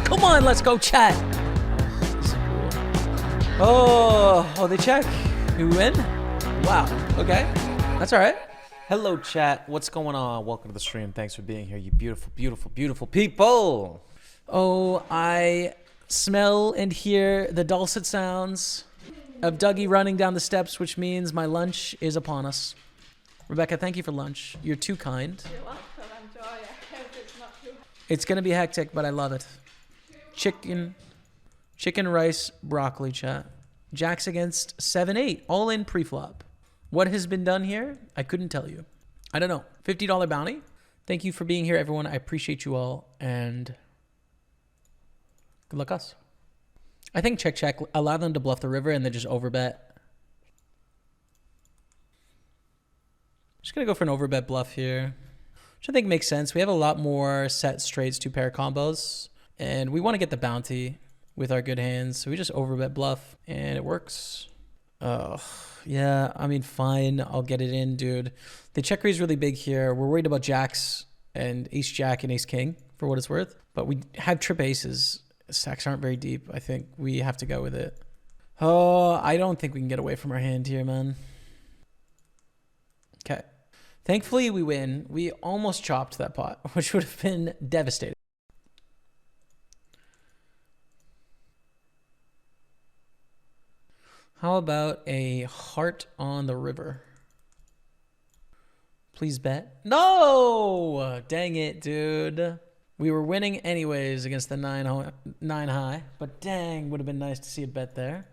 Come on, let's go, chat. Oh, they check. We win? Wow. Okay. That's all right. Hello, chat. What's going on? Welcome to the stream. Thanks for being here, you beautiful, beautiful, beautiful people. Oh, I smell and hear the dulcet sounds of Dougie running down the steps, which means my lunch is upon us. Rebecca, thank you for lunch. You're too kind. You're welcome. Enjoy. I hope it's not too. It's going to be hectic, but I love it. Chicken, rice, broccoli, chat. Jacks against 7-8, all in pre-flop. What has been done here? I couldn't tell you. I don't know. $50 bounty. Thank you for being here, everyone. I appreciate you all, and good luck us. I think check. Allow them to bluff the river and then just overbet. Just going to go for an overbet bluff here, which I think makes sense. We have a lot more set straights, two pair combos, and we want to get the bounty with our good hands. So we just overbet bluff, and it works. Oh, yeah. I mean, fine. I'll get it in, dude. The check raise is really big here. We're worried about jacks and ace-jack and ace-king for what it's worth, but we have trip aces. Stacks aren't very deep. I think we have to go with it. Oh, I don't think we can get away from our hand here, man. Okay. Thankfully, we win. We almost chopped that pot, which would have been devastating. How about a heart on the river? Please bet. No! Dang it, dude. We were winning anyways against the 9 high, but dang, would have been nice to see a bet there.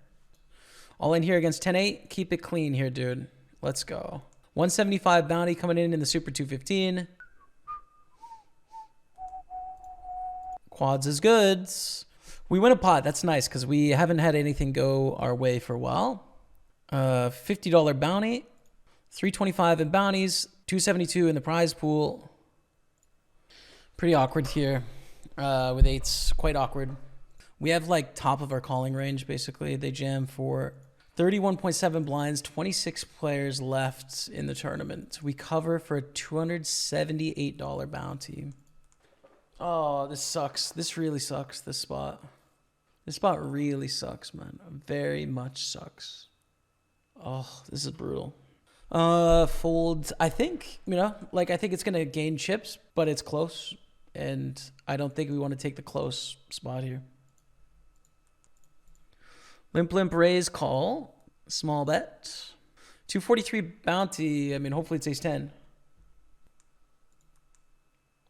All in here against 10-8. Keep it clean here, dude. Let's go. 175 bounty coming in the Super 215. Quads is goods. We win a pot. That's nice because we haven't had anything go our way for a while. $50 bounty. 325 in bounties. 272 in the prize pool. Pretty awkward here with eights. Quite awkward. We have like top of our calling range, basically. They jam for 31.7 blinds, 26 players left in the tournament. We cover for a $278 bounty. Oh, this sucks. This really sucks, this spot. This spot really sucks, man. Very much sucks. Oh, this is brutal. Fold, I think, I think it's going to gain chips, but it's close. And I don't think we want to take the close spot here. Limp raise call. Small bet. 243 bounty. I mean, hopefully it's ace 10.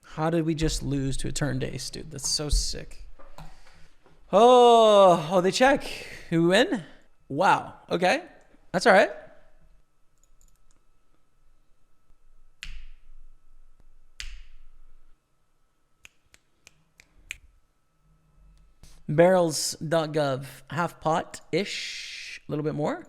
How did we just lose to a turned ace, dude? That's so sick. Oh, they check. Who win? Wow. Okay. That's all right. Barrels.gov, half pot-ish, a little bit more.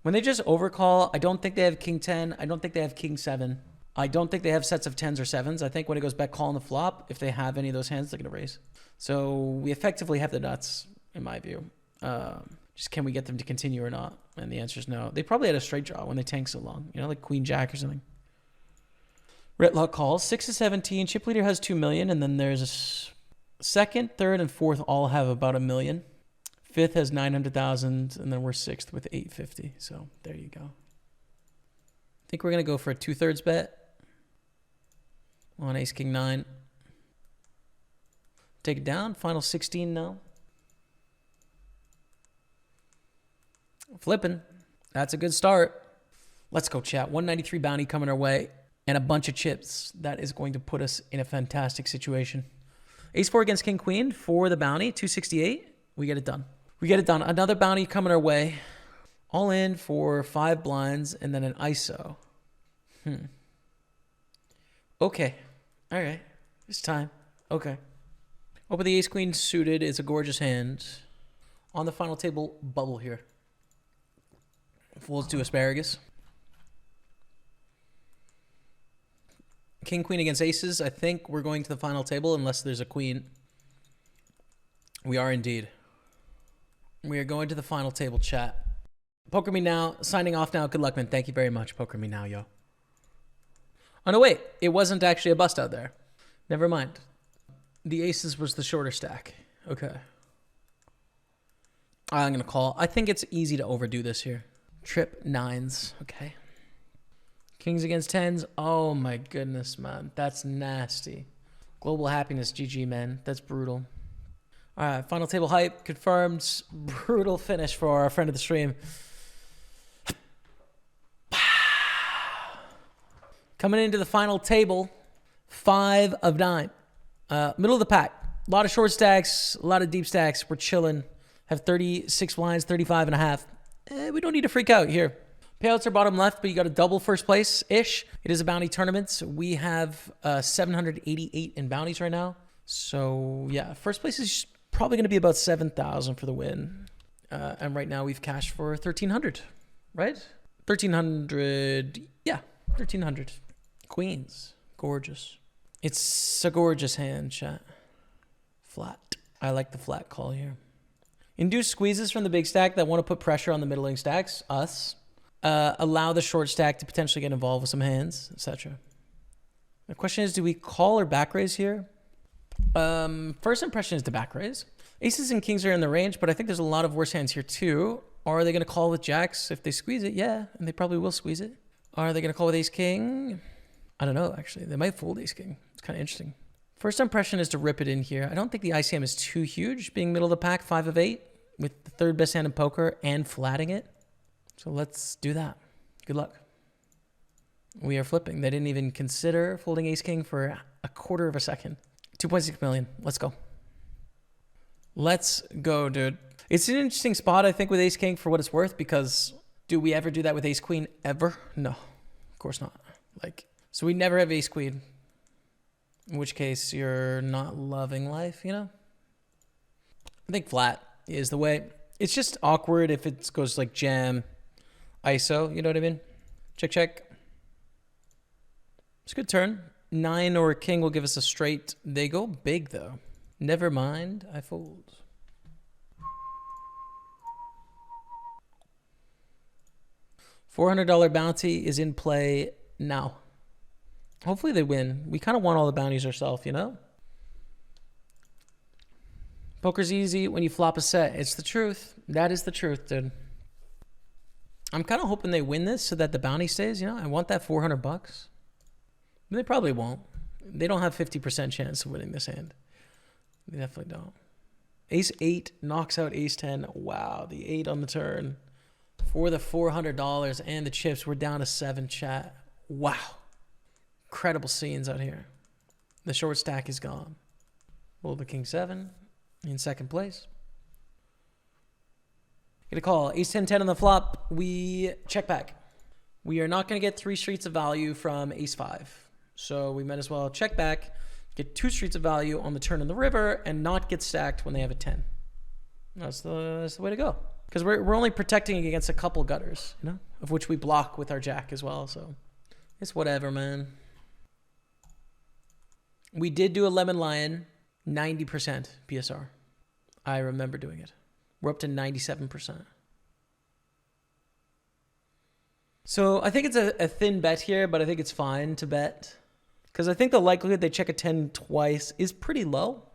When they just overcall, I don't think they have king 10. I don't think they have king 7. I don't think they have sets of 10s or 7s. I think when it goes back call on the flop, if they have any of those hands, they're going to raise. So we effectively have the nuts, in my view. Just can we get them to continue or not? And the answer is no. They probably had a straight draw when they tank so long, like queen jack or something. Ritlock calls 6 to 17. Chip leader has 2 million, and then there's a second, third, and fourth all have about 1 million. Fifth has 900,000, and then we're sixth with 850. So there you go. I think we're gonna go for a 2/3 bet on ace king 9. Take it down. Final 16 now. Flipping. That's a good start. Let's go, chat. 193 bounty coming our way. And a bunch of chips. That is going to put us in a fantastic situation. Ace 4 against king queen for the bounty. 268. We get it done. We get it done. Another bounty coming our way. All in for 5 blinds and then an ISO. Okay. All right. It's time. Okay. Open the ace queen suited. It's a gorgeous hand. On the final table, bubble here. Folds to asparagus. King, queen against aces. I think we're going to the final table unless there's a queen. We are indeed. We are going to the final table, chat. Poker Me Now. Signing off now. Good luck, man. Thank you very much. Poker Me Now, yo. Oh, no, wait. It wasn't actually a bust out there. Never mind. The aces was the shorter stack. Okay. I'm going to call. I think it's easy to overdo this here. Trip nines. Okay. Kings against tens. Oh, my goodness, man. That's nasty. Global happiness. GG, man. That's brutal. All right. Final table hype. Confirmed. Brutal finish for our friend of the stream. Coming into the final table, 5 of 9. Middle of the pack. A lot of short stacks, a lot of deep stacks. We're chilling. Have 36 blinds, 35 and a half. We don't need to freak out here. Payouts are bottom left, but you got a double first place-ish. It is a bounty tournament. We have 788 in bounties right now. So, yeah, first place is probably going to be about 7,000 for the win. And right now we've cashed for 1,300, right? 1,300, yeah, 1,300. Queens. Gorgeous. It's a gorgeous hand, chat. Flat. I like the flat call here. Induce squeezes from the big stack that want to put pressure on the middling stacks, us. Allow the short stack to potentially get involved with some hands, etc. The question is, do we call or back raise here? First impression is to back raise. Aces and kings are in the range, but I think there's a lot of worse hands here too. Or are they going to call with jacks if they squeeze it? Yeah, and they probably will squeeze it. Are they going to call with ace king? I don't know, actually. They might fold ace king. It's kind of interesting. First impression is to rip it in here. I don't think the ICM is too huge, being middle of the pack, 5 of 8, with the third best hand in poker and flatting it. So let's do that. Good luck. We are flipping. They didn't even consider folding ace king for a quarter of a second. 2.6 million. Let's go. Let's go, dude. It's an interesting spot, I think, with ace king for what it's worth, because do we ever do that with ace queen ever? No, of course not. So we never have ace queen, in which case you're not loving life, you know? I think flat is the way. It's just awkward if it goes like jam, ISO, you know what I mean? Check, check. It's a good turn. 9 or a king will give us a straight. They go big, though. Never mind, I fold. $400 bounty is in play now. Hopefully they win. We kind of want all the bounties ourselves, you know? Poker's easy when you flop a set. It's the truth. That is the truth, dude. I'm kind of hoping they win this so that the bounty stays, you know? I want that 400 bucks. They probably won't. They don't have 50% chance of winning this hand. They definitely don't. Ace 8 knocks out ace 10. Wow, the 8 on the turn. For the $400 and the chips, we're down to 7, chat. Wow. Incredible scenes out here. The short stack is gone. Roll the king 7 in second place. Get a call. Ace 10, 10 on the flop. We check back. We are not going to get 3 streets of value from ace 5. So we might as well check back, get 2 streets of value on the turn in the river, and not get stacked when they have a 10. That's the way to go. Because we're only protecting against a couple gutters, you know, of which we block with our jack as well. So it's whatever, man. We did do a lemon lion, 90% PSR. I remember doing it. We're up to 97%. So I think it's a thin bet here, but I think it's fine to bet. Because I think the likelihood they check a 10 twice is pretty low.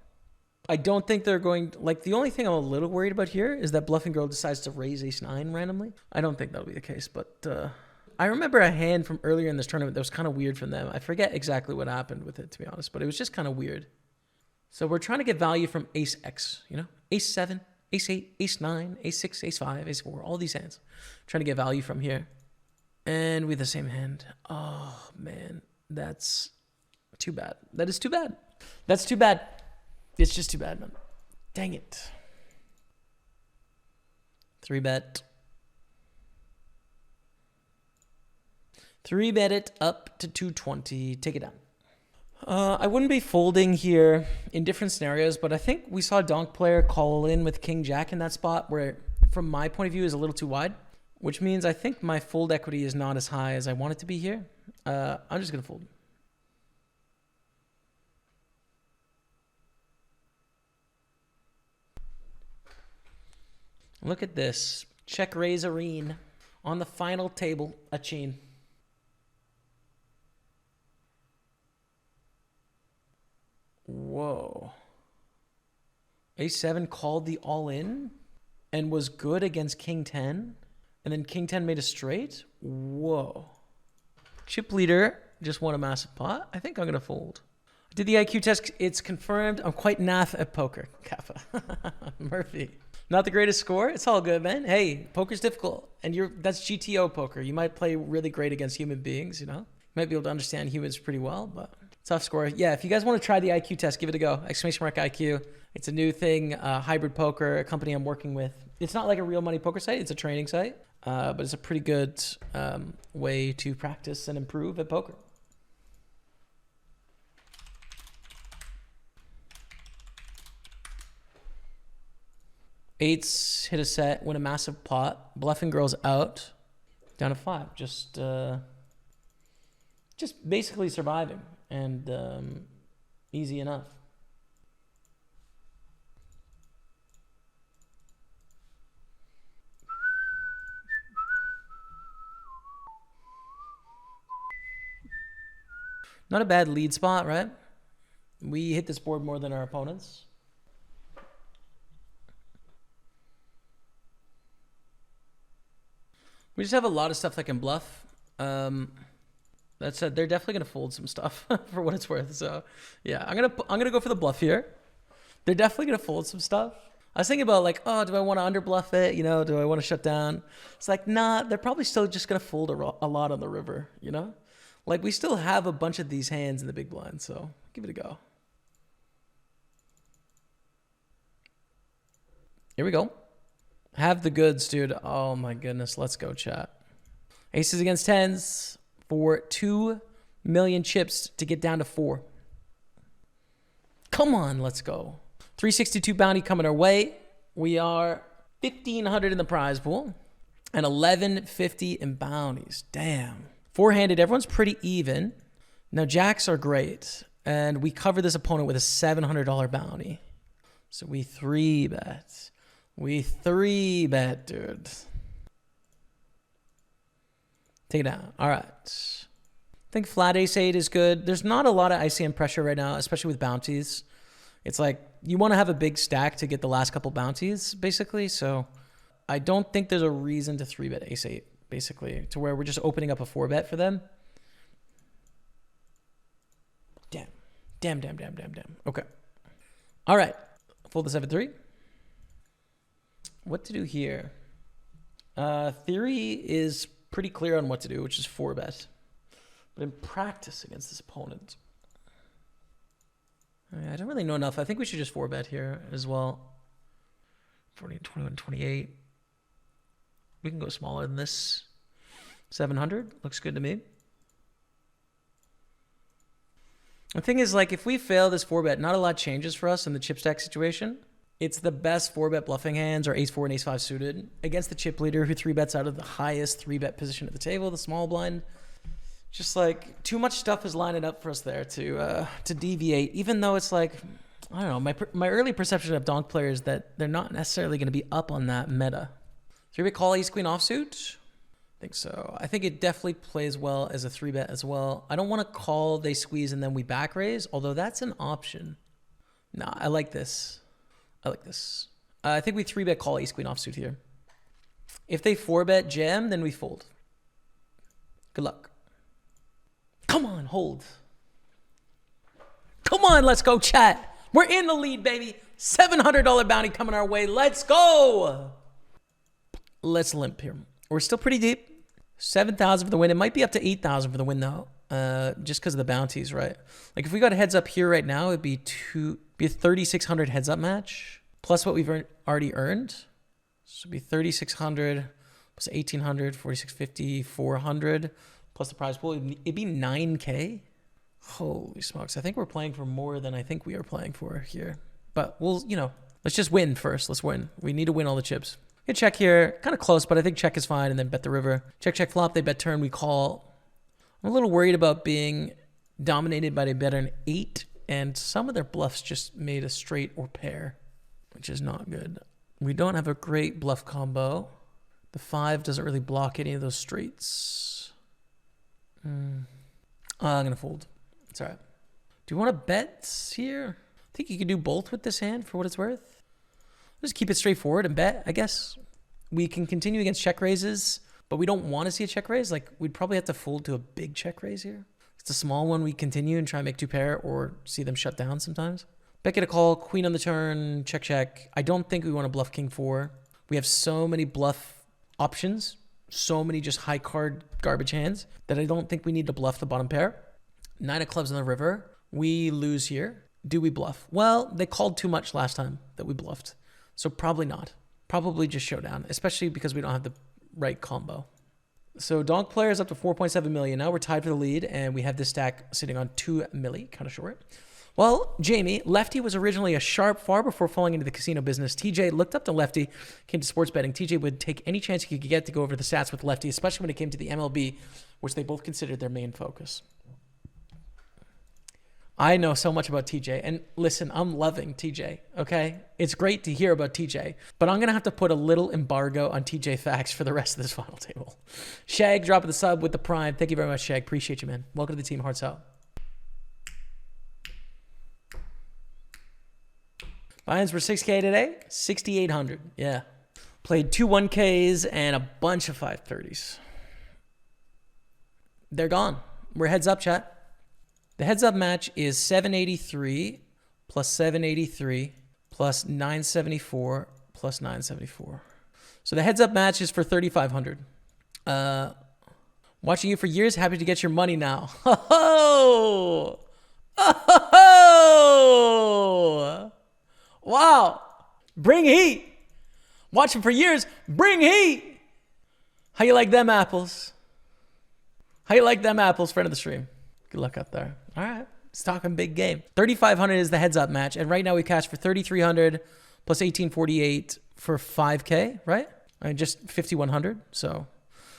I don't think they're going... the only thing I'm a little worried about here is that Bluffing Girl decides to raise ace 9 randomly. I don't think that'll be the case, but... I remember a hand from earlier in this tournament that was kind of weird from them. I forget exactly what happened with it, to be honest, but it was just kind of weird. So we're trying to get value from ace X, you know? Ace 7, ace 8, ace 9, ace 6, ace 5, ace 4, all these hands. Trying to get value from here. And we have the same hand. Oh, man. That's too bad. That is too bad. That's too bad. It's just too bad, man. Dang it. 3-bet. 3-bet it up to 220. Take it down. I wouldn't be folding here in different scenarios, but I think we saw a donk player call in with king jack in that spot where, from my point of view, is a little too wide, which means I think my fold equity is not as high as I want it to be here. I'm just going to fold. Look at this. Check raise arene on the final table, a chain. Whoa. A7 called the all-in and was good against King 10. And then King 10 made a straight. Whoa. Chip leader just won a massive pot. I think I'm going to fold. I did the IQ test. It's confirmed. I'm quite naff at poker. Kappa. Murphy. Not the greatest score. It's all good, man. Hey, poker's difficult. And that's GTO poker. You might play really great against human beings, you know? You might be able to understand humans pretty well, but tough score. Yeah, if you guys want to try the IQ test, give it a go. Exclamation mark IQ. It's a new thing, hybrid poker, a company I'm working with. It's not like a real money poker site. It's a training site, but it's a pretty good way to practice and improve at poker. Eights hit a set, win a massive pot. Bluffing girls out, down to 5. Just basically surviving and easy enough. Not a bad lead spot, right? We hit this board more than our opponents. We just have a lot of stuff that can bluff. That said, they're definitely gonna fold some stuff for what it's worth. So, yeah, I'm gonna go for the bluff here. They're definitely gonna fold some stuff. I was thinking about like, oh, do I want to underbluff it? You know, do I want to shut down? It's like, nah, they're probably still just gonna fold a lot on the river. You know, like we still have a bunch of these hands in the big blind. So give it a go. Here we go. Have the goods, dude. Oh my goodness. Let's go, chat. Aces against tens for 2 million chips to get down to 4. Come on, let's go. 362 bounty coming our way. We are 1,500 in the prize pool and 1,150 in bounties. Damn. Four-handed, everyone's pretty even. Now, jacks are great, and we cover this opponent with a $700 bounty. So we 3-bet. We 3-bet, dude. Take it down. All right. I think flat ace 8 is good. There's not a lot of ICM pressure right now, especially with bounties. It's like you want to have a big stack to get the last couple bounties, basically. So I don't think there's a reason to 3-bet ace 8, basically, to where we're just opening up a 4-bet for them. Damn. Damn, damn, damn, damn, damn. Okay. All right. Fold the 7-3. What to do here? Theory is pretty clear on what to do, which is 4-bet. But in practice against this opponent, I don't really know enough. I think we should just 4-bet here as well. 40, 21, 28. We can go smaller than this. 700 looks good to me. The thing is, like, if we fail this 4-bet, not a lot changes for us in the chip stack situation. It's the best 4-bet bluffing hands, or ace-4 and ace-5 suited, against the chip leader who 3-bets out of the highest 3-bet position at the table, the small blind. Just like too much stuff is lining up for us there to deviate, even though it's like, I don't know, my early perception of donk players that they're not necessarily going to be up on that meta. 3-bet call ace-queen offsuit? I think so. I think it definitely plays well as a 3-bet as well. I don't want to call, they squeeze, and then we back raise, although that's an option. Nah, I like this. I like this. I think we 3-bet call ace-queen offsuit here. If they 4-bet jam, then we fold. Good luck. Come on, hold. Come on, let's go, chat. We're in the lead, baby. $700 bounty coming our way. Let's go. Let's limp here. We're still pretty deep. 7,000 for the win. It might be up to 8,000 for the win, though, just because of the bounties, right? Like, if we got a heads up here right now, it'd be a 3,600 heads up match, plus what we've already earned. So it'd be 3,600 plus 1,800, 4,650, 400. Plus the prize pool, it'd be 9K. Holy smokes. I think we're playing for more than I think we are playing for here. But we'll, you know, let's just win first. Let's win. We need to win all the chips. Good check here. Kind of close, but I think check is fine. And then bet the river. Check, check, flop. They bet turn. We call. I'm a little worried about being dominated by they bet an 8. And some of their bluffs just made a straight or pair, which is not good. We don't have a great bluff combo. The 5 doesn't really block any of those straights. I'm going to fold. It's all right. Do you want to bet here? I think you could do both with this hand for what it's worth. Just keep it straightforward and bet, I guess. We can continue against check raises, but we don't want to see a check raise. Like, we'd probably have to fold to a big check raise here. It's a small one. We continue and try and make 2 pair or see them shut down sometimes. Bet get a call, queen on the turn, check, check. I don't think we want to bluff king 4. We have so many bluff options, so many just high card garbage hands that I don't think we need to bluff the bottom pair. 9 of clubs on the river. We lose here. Do we bluff? Well, they called too much last time that we bluffed. So probably not. Probably just showdown, especially because we don't have the right combo. So donk player is up to 4.7 million. Now we're tied for the lead, and we have this stack sitting on 2 milli, kind of short. Well, Jamie, lefty was originally a sharp far before falling into the casino business. TJ looked up to lefty, came to sports betting. TJ would take any chance he could get to go over the stats with lefty, especially when it came to the MLB, which they both considered their main focus. I know so much about TJ, and listen, I'm loving TJ, okay? It's great to hear about TJ, but I'm going to have to put a little embargo on TJ facts for the rest of this final table. Shag dropping the sub with the prime. Thank you very much, Shag. Appreciate you, man. Welcome to the team. Hearts out. Buy-ins were 6K today, 6,800. Yeah. Played 2 1Ks and a bunch of 530s. They're gone. We're heads up, chat. The heads up match is 783 plus 783 plus 974 plus 974. So the heads up match is for 3,500. Watching you for years. Happy to get your money now. Oh! Oh! Wow. Bring heat. Watching for years. Bring heat. How you like them apples? How you like them apples, friend of the stream? Good luck up there. All right. It's talking big game. 3,500 is the heads up match. And right now we cash for 3,300 plus 1,848 for 5K, right? I mean, just 5,100. So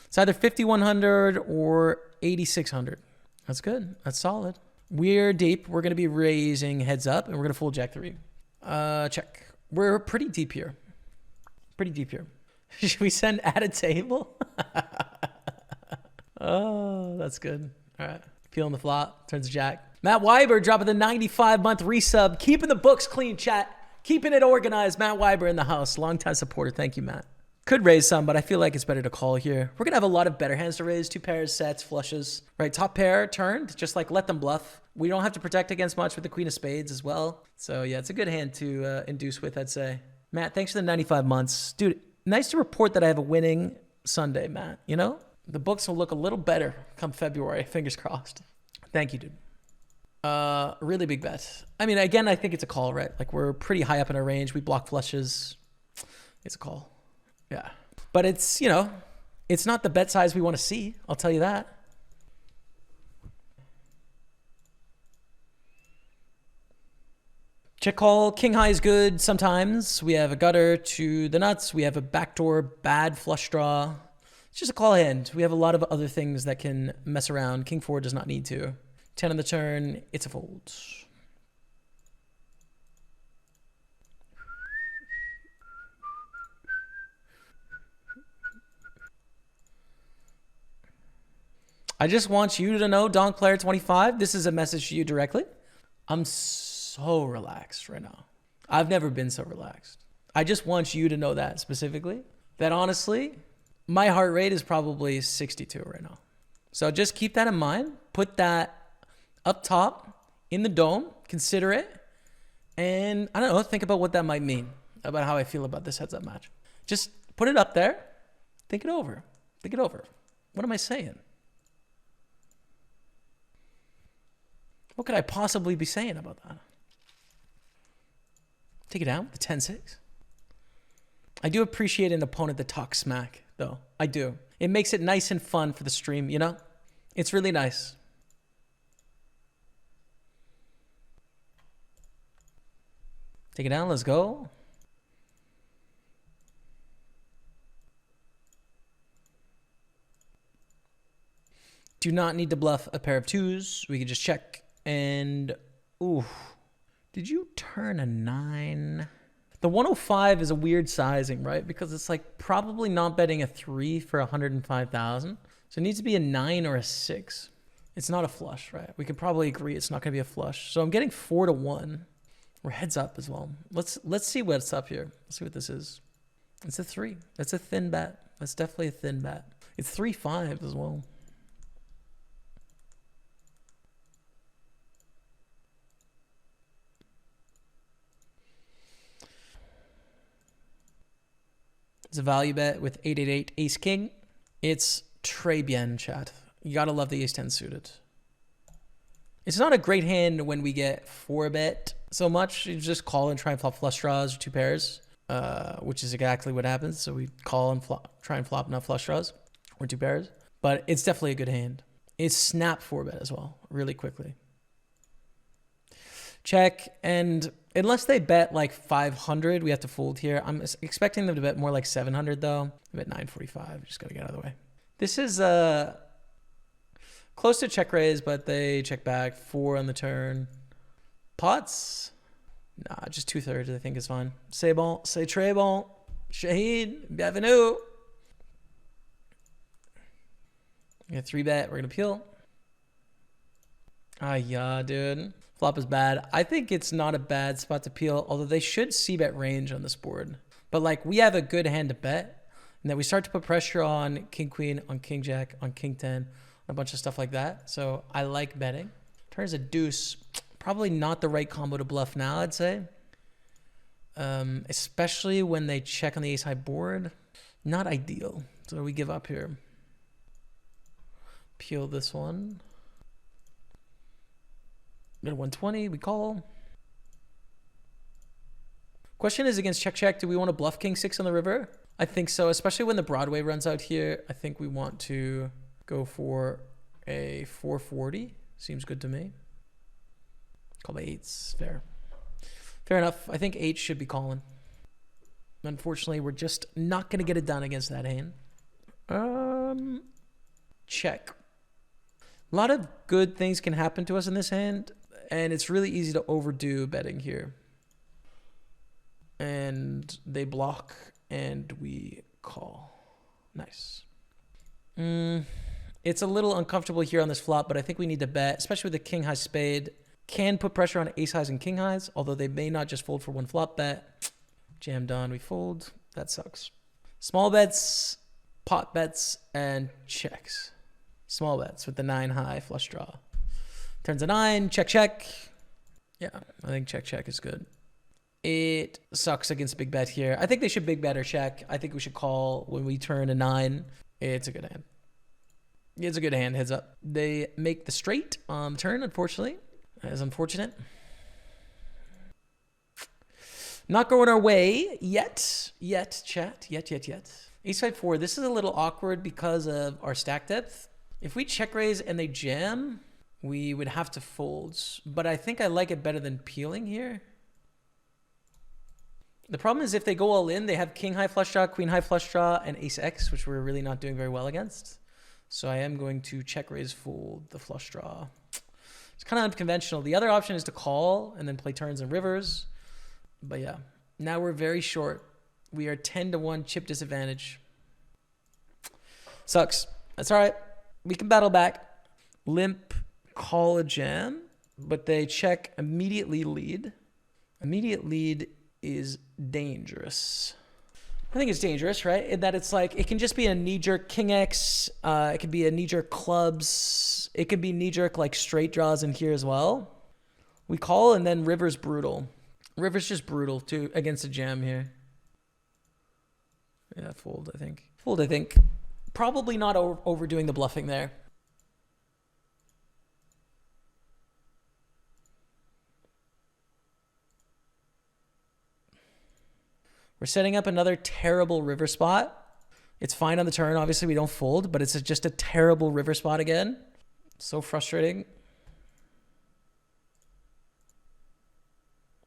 it's either 5,100 or 8,600. That's good. That's solid. We're deep. We're going to be raising heads up and we're going to full jack 3. Check. We're pretty deep here. Pretty deep here. Should we send at a table? Oh, that's good. All right. Feeling the flop. Turns jack. Matt Weiber dropping the 95-month resub. Keeping the books clean, chat. Keeping it organized. Matt Weiber in the house. Longtime supporter. Thank you, Matt. Could raise some, but I feel like it's better to call here. We're going to have a lot of better hands to raise. 2 pairs, sets, flushes. Right, top pair turned. Just like let them bluff. We don't have to protect against much with the queen of spades as well. So yeah, it's a good hand to induce with, I'd say. Matt, thanks for the 95 months. Dude, nice to report that I have a winning Sunday, Matt. You know? The books will look a little better come February. Fingers crossed. Thank you, dude. Really big bet. I mean, again, I think it's a call, right? Like, we're pretty high up in our range. We block flushes. It's a call. Yeah. But it's, you know, it's not the bet size we want to see. I'll tell you that. Check call. King high is good sometimes. We have a gutter to the nuts. We have a backdoor bad flush draw. It's just a call hand. We have a lot of other things that can mess around. King 4 does not need to. 10 on the turn. It's a fold. I just want you to know, Donk Player 25, this is a message to you directly. I'm so relaxed right now. I've never been so relaxed. I just want you to know that specifically. That honestly, my heart rate is probably 62 right now. So just keep that in mind. Put that up top in the dome. Consider it. And I don't know, think about what that might mean about how I feel about this heads up match. Just put it up there. Think it over. Think it over. What am I saying? What could I possibly be saying about that? Take it down, the 10-6. I do appreciate an opponent that talks smack, though. I do. It makes it nice and fun for the stream, you know? It's really nice. Take it down, let's go. Do not need to bluff a pair of 2s. We can just check. And, ooh, did you turn a 9? The 105 is a weird sizing, right? Because it's like probably not betting a 3 for 105,000. So it needs to be a 9 or a 6. It's not a flush, right? We can probably agree it's not going to be a flush. So I'm getting 4-1. We're heads up as well. Let's see what's up here. Let's see what this is. It's a 3. That's a thin bet. That's definitely a thin bet. It's 3-5 as well. It's a value bet with 8-8-8 ace king. It's très bien, chat. You gotta love the ace 10 suited. It's not a great hand when we get 4-bet so much. You just call and try and flop flush draws or 2 pairs, which is exactly what happens. So we call and flop, try and flop enough flush draws or 2 pairs. But it's definitely a good hand. It's snap 4-bet as well, really quickly. Check, and unless they bet like 500, we have to fold here. I'm expecting them to bet more like 700 though. I bet 945. Just gotta get out of the way. This is close to check raise, but they check back. 4 on the turn. Pots? Nah, just 2/3 I think is fine. C'est bon, c'est très bon. Shahid, bienvenue. We got 3-bet. We're gonna peel. Ah, yeah, dude. Flop is bad. I think it's not a bad spot to peel, although they should c-bet range on this board. But like, we have a good hand to bet, and then we start to put pressure on king queen, on king jack, on king 10, a bunch of stuff like that. So I like betting. Turns a deuce. Probably not the right combo to bluff now, I'd say. Especially when they check on the ace high board. Not ideal. So we give up here. Peel this one. Got a 120, we call. Question is against check check. Do we want to bluff king 6 on the river? I think so, especially when the Broadway runs out here. I think we want to go for a 440. Seems good to me. Call by 8s, fair. Fair enough. I think 8 should be calling. Unfortunately, we're just not going to get it done against that hand. Check. A lot of good things can happen to us in this hand, and it's really easy to overdo betting here. And they block, and we call. Nice. It's a little uncomfortable here on this flop, but I think we need to bet, especially with the king high spade. Can put pressure on ace highs and king highs, although they may not just fold for one flop bet. Jammed on, we fold. That sucks. Small bets, pot bets, and checks. Small bets with the 9 high flush draw. Turns a 9, check, check. Yeah, I think check, check is good. It sucks against big bet here. I think they should big bet or check. I think we should call when we turn a 9. It's a good hand. It's a good hand, heads up. They make the straight on the turn, unfortunately. That is unfortunate. Not going our way yet. Chat. Yet. Ace 5-4. This is a little awkward because of our stack depth. If we check raise and they jam, we would have to fold. But I think I like it better than peeling here. The problem is if they go all in, they have king high flush draw, queen high flush draw, and ace X, which we're really not doing very well against. So I am going to check raise fold the flush draw. It's kind of unconventional. The other option is to call and then play turns and rivers. But yeah, now we're very short. We are 10-1 chip disadvantage. Sucks. That's all right. We can battle back. Limp, call a jam, but they check immediately lead. Immediate lead is dangerous. I think it's dangerous, right? In that it's like, it can just be a knee-jerk king X. It could be a knee-jerk clubs. It could be knee-jerk like straight draws in here as well. We call and then river's brutal. River's just brutal too against a jam here. Yeah, fold, I think. Fold, I think. Probably not overdoing the bluffing there. We're setting up another terrible river spot. It's fine on the turn. Obviously, we don't fold, but it's just a terrible river spot again. So frustrating.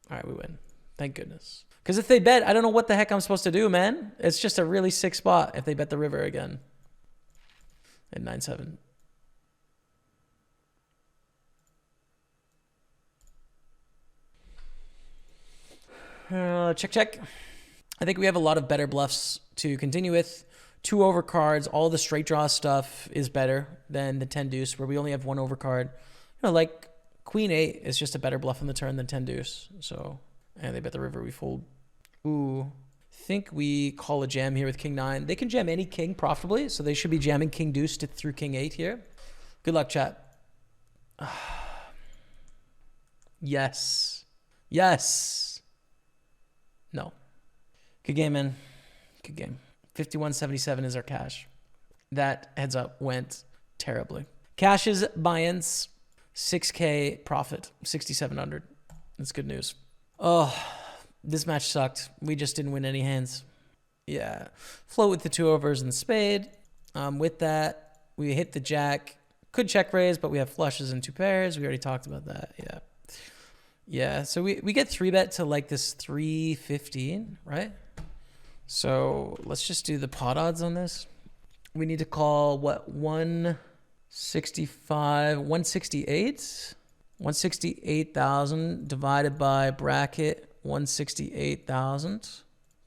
All right, we win. Thank goodness. Because if they bet, I don't know what the heck I'm supposed to do, man. It's just a really sick spot if they bet the river again. At 9-7. Check, check. I think we have a lot of better bluffs to continue with. 2 overcards. All the straight draw stuff is better than the 10 deuce where we only have 1 overcard. You know, like queen 8 is just a better bluff on the turn than 10 deuce. So, and they bet the river, we fold. Ooh, think we call a jam here with king 9. They can jam any king profitably, so they should be jamming king deuce through king 8 here. Good luck, chat. Yes. Yes. No. Good game, man. Good game. 51.77 is our cash. That heads up went terribly. Cash's buy-ins, 6K profit, 6,700. That's good news. Oh, this match sucked. We just didn't win any hands. Yeah. Float with the 2 overs and the spade. With that, we hit the jack. Could check raise, but we have flushes and 2 pairs. We already talked about that. Yeah. Yeah. So we get 3-bet to like this 315, right? So let's just do the pot odds on this. We need to call what, 165, 168? 168,000 divided by bracket 168,000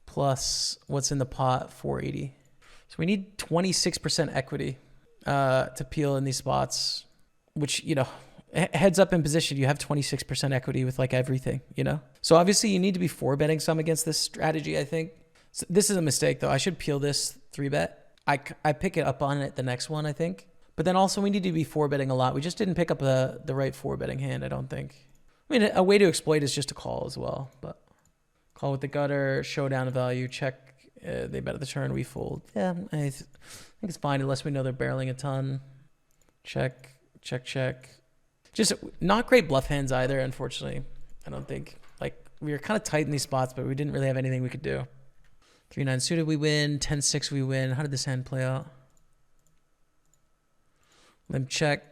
plus what's in the pot, 480. So we need 26% equity to peel in these spots, which, you know, heads up in position, you have 26% equity with like everything, you know? So obviously you need to be 4-betting some against this strategy, I think. So this is a mistake though. I should peel this 3-bet. I pick it up on it the next one, I think. But then also we need to be 4-betting a lot. We just didn't pick up the right 4-betting hand, I don't think. I mean, a way to exploit is just to call as well. But call with the gutter, showdown value, check. They bet at the turn, we fold. Yeah, I think it's fine unless we know they're barreling a ton. Check, check, check. Just not great bluff hands either, unfortunately. I don't think. Like, we were kind of tight in these spots, but we didn't really have anything we could do. 3-9 suited, we win. 10-6, we win. How did this hand play out? Limp check.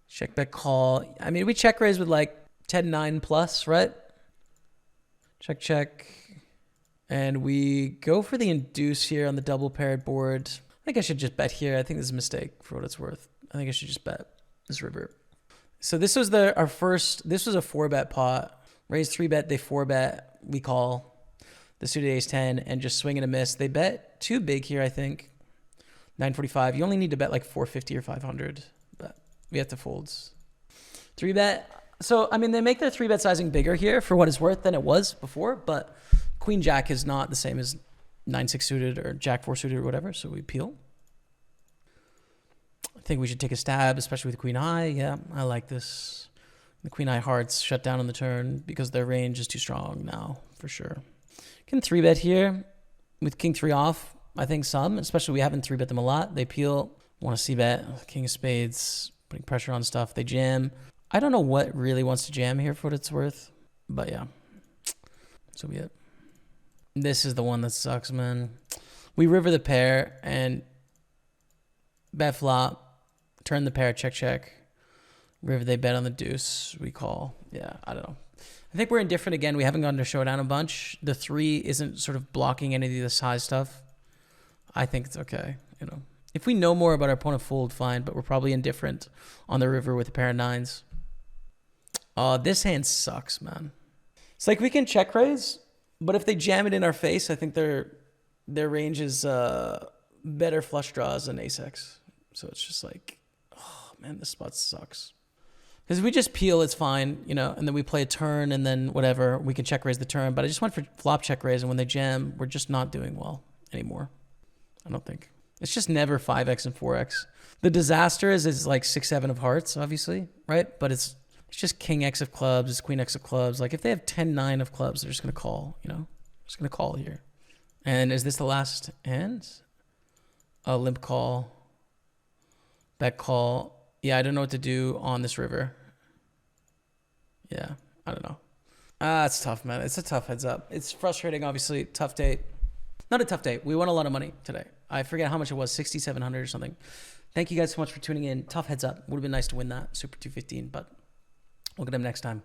Check bet call. I mean, we check raise with like 10-9 plus, right? Check, check. And we go for the induce here on the double paired board. I think I should just bet here. I think this is a mistake for what it's worth. I think I should just bet this river. So this was our first, this was a 4-bet pot. Raise 3-bet, they 4-bet, we call the suited ace 10 and just swing and a miss. They bet too big here, I think. 945. You only need to bet like 450 or 500, but we have to fold. 3-bet. So, I mean, they make their 3-bet sizing bigger here for what it's worth than it was before, but Queen Jack is not the same as 9-6 suited or Jack 4 suited or whatever, so we peel. I think we should take a stab, especially with Queen High. Yeah, I like this. The Queen High hearts shut down on the turn because their range is too strong now, for sure. Can 3-bet here with King 3 off. I think some, especially we haven't 3-bet them a lot. They peel, want to c-bet, King of Spades, putting pressure on stuff. They jam. I don't know what really wants to jam here for what it's worth, but yeah, so be it. This is the one that sucks, man. We river the pair and bet flop, turn the pair, check, check. River, they bet on the deuce, we call. Yeah, I don't know. I think we're indifferent again. We haven't gone to showdown a bunch. The 3 isn't sort of blocking any of this high stuff. I think it's okay, you know. If we know more about our opponent, fold, fine, but we're probably indifferent on the river with a pair of 9s. Oh, this hand sucks, man. It's like we can check raise, but if they jam it in our face, I think their range is better flush draws than ace-x. So it's just like, oh, man, this spot sucks. Because if we just peel, it's fine, you know, and then we play a turn and then whatever, we can check raise the turn. But I just went for flop check raise, and when they jam, we're just not doing well anymore. I don't think. It's just never 5x and 4x. The disaster is like 6-7 of hearts, obviously, right? But it's just king x of clubs, it's queen x of clubs. Like if they have 10-9 of clubs, they're just going to call, you know? Just going to call here. And is this the last hand? A limp call. Bet call. Yeah, I don't know what to do on this river. Yeah, I don't know. It's tough, man. It's a tough heads up. It's frustrating, obviously. Tough date. Not a tough date. We won a lot of money today. I forget how much it was, 6,700 or something. Thank you guys so much for tuning in. Tough heads up. Would have been nice to win that Super 215, but we'll get them next time.